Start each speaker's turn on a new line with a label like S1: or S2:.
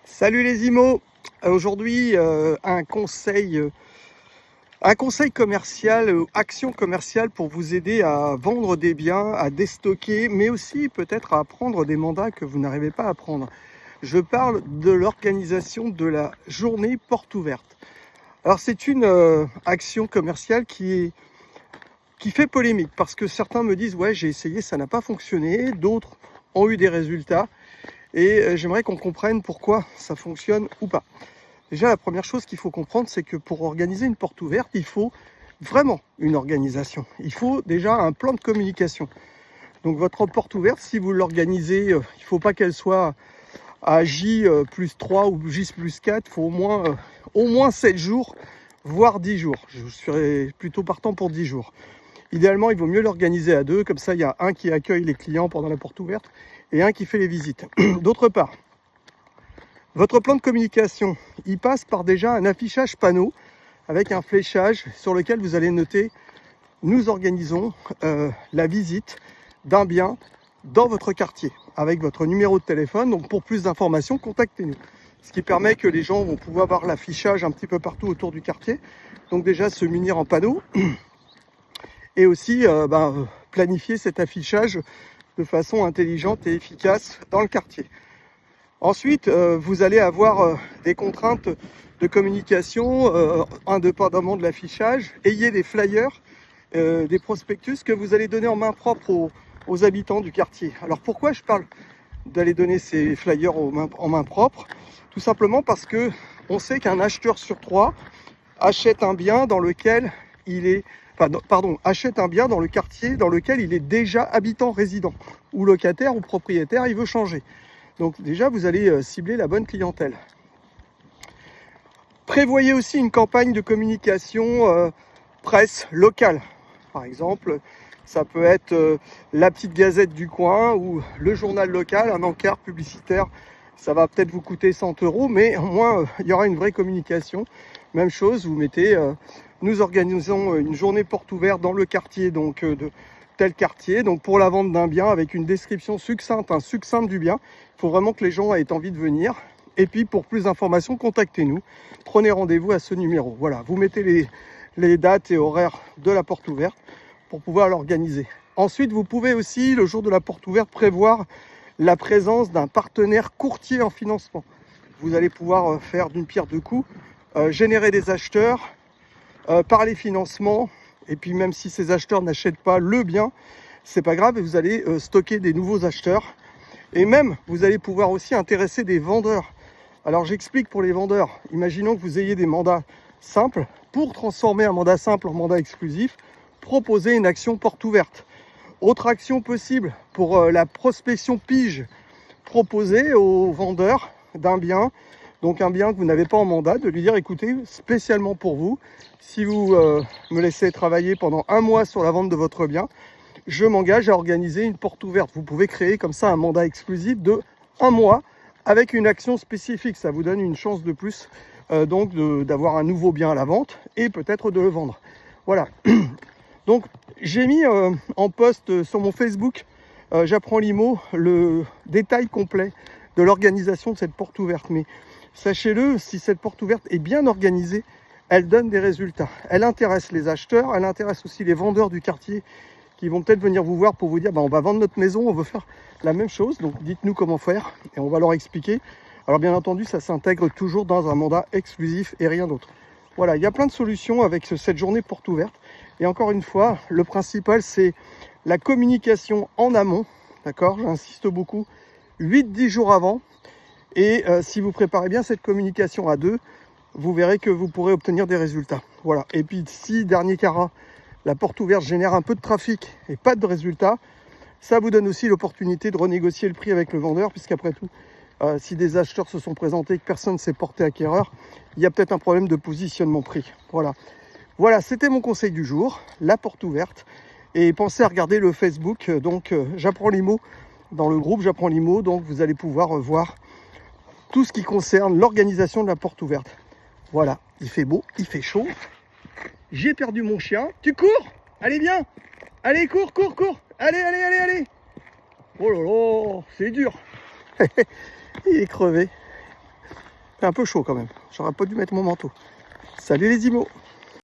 S1: Salut les IMO. Aujourd'hui un conseil commercial, action commerciale pour vous aider à vendre des biens, à déstocker, mais aussi peut-être à prendre des mandats que vous n'arrivez pas à prendre. Je parle de l'organisation de la journée porte ouverte. Alors c'est une action commerciale qui fait polémique parce que certains me disent ouais, j'ai essayé, ça n'a pas fonctionné, d'autres ont eu des résultats. Et j'aimerais qu'on comprenne pourquoi ça fonctionne ou pas. Déjà, la première chose qu'il faut comprendre, c'est que pour organiser une porte ouverte, il faut vraiment une organisation. Il faut déjà un plan de communication. Donc votre porte ouverte, si vous l'organisez, il ne faut pas qu'elle soit à J plus 3 ou J plus 4, il faut au moins 7 jours, voire 10 jours. Je serais plutôt partant pour 10 jours. Idéalement, il vaut mieux l'organiser à deux, comme ça il y a un qui accueille les clients pendant la porte ouverte et un qui fait les visites. D'autre part, votre plan de communication, il passe par déjà un affichage panneau avec un fléchage sur lequel vous allez noter « Nous organisons la visite d'un bien dans votre quartier » avec votre numéro de téléphone. Donc pour plus d'informations, contactez-nous. Ce qui permet que les gens vont pouvoir voir l'affichage un petit peu partout autour du quartier. Donc déjà se munir en panneau et aussi planifier cet affichage de façon intelligente et efficace dans le quartier. Ensuite, vous allez avoir des contraintes de communication indépendamment de l'affichage. Ayez des flyers, des prospectus que vous allez donner en main propre aux habitants du quartier. Alors pourquoi je parle d'aller donner ces flyers en main propre? Tout simplement parce que on sait qu'un acheteur sur 3 achète un bien dans lequel il est achète un bien dans le quartier dans lequel il est déjà habitant résident ou locataire ou propriétaire, il veut changer. Donc déjà, vous allez cibler la bonne clientèle. Prévoyez aussi une campagne de communication presse locale. Par exemple, ça peut être la petite gazette du coin ou le journal local, un encart publicitaire. Ça va peut-être vous coûter 100 €, mais au moins, il y aura une vraie communication. Même chose, vous mettez nous organisons une journée porte ouverte dans le quartier donc de tel quartier, donc pour la vente d'un bien avec une description succincte du bien. Il faut vraiment que les gens aient envie de venir. Et puis pour plus d'informations, contactez-nous. Prenez rendez-vous à ce numéro. Voilà, vous mettez les dates et horaires de la porte ouverte pour pouvoir l'organiser. Ensuite, vous pouvez aussi, le jour de la porte ouverte, prévoir la présence d'un partenaire courtier en financement. Vous allez pouvoir faire d'une pierre deux coups, générer des acheteurs par les financements. Et puis même si ces acheteurs n'achètent pas le bien, c'est pas grave, vous allez stocker des nouveaux acheteurs. Et même, vous allez pouvoir aussi intéresser des vendeurs. Alors j'explique pour les vendeurs. Imaginons que vous ayez des mandats simples. Pour transformer un mandat simple en mandat exclusif, proposez une action porte ouverte. Autre action possible pour la prospection pige, proposez aux vendeurs d'un bien, donc un bien que vous n'avez pas en mandat, de lui dire écoutez, spécialement pour vous, si vous me laissez travailler pendant 1 mois sur la vente de votre bien, je m'engage à organiser une porte ouverte. Vous pouvez créer comme ça un mandat exclusif de 1 mois avec une action spécifique. Ça vous donne une chance de plus d'avoir un nouveau bien à la vente et peut-être de le vendre. Voilà. Donc j'ai mis en post sur mon Facebook J'apprends l'IMO le détail complet de l'organisation de cette porte ouverte. Mais sachez-le, si cette porte ouverte est bien organisée, elle donne des résultats. Elle intéresse les acheteurs, elle intéresse aussi les vendeurs du quartier qui vont peut-être venir vous voir pour vous dire on va vendre notre maison, on veut faire la même chose, donc dites-nous comment faire et on va leur expliquer. Alors bien entendu, ça s'intègre toujours dans un mandat exclusif et rien d'autre. Voilà, il y a plein de solutions avec cette journée porte ouverte. Et encore une fois, le principal, c'est la communication en amont. D'accord, j'insiste beaucoup, 8-10 jours avant. Et si vous préparez bien cette communication à deux, vous verrez que vous pourrez obtenir des résultats. Voilà. Et puis si, dernier carat, la porte ouverte génère un peu de trafic et pas de résultats, ça vous donne aussi l'opportunité de renégocier le prix avec le vendeur, puisqu'après tout, si des acheteurs se sont présentés et que personne ne s'est porté acquéreur, il y a peut-être un problème de positionnement prix. Voilà, c'était mon conseil du jour, la porte ouverte. Et pensez à regarder le Facebook, J'apprends l'IMO, dans le groupe J'apprends l'IMO, donc vous allez pouvoir voir tout ce qui concerne l'organisation de la porte ouverte. Voilà, il fait beau, il fait chaud. J'ai perdu mon chien. Tu cours? Allez, viens. Allez, cours. Allez. Oh là là, c'est dur. Il est crevé. fait un peu chaud quand même. J'aurais pas dû mettre mon manteau. Salut les imos!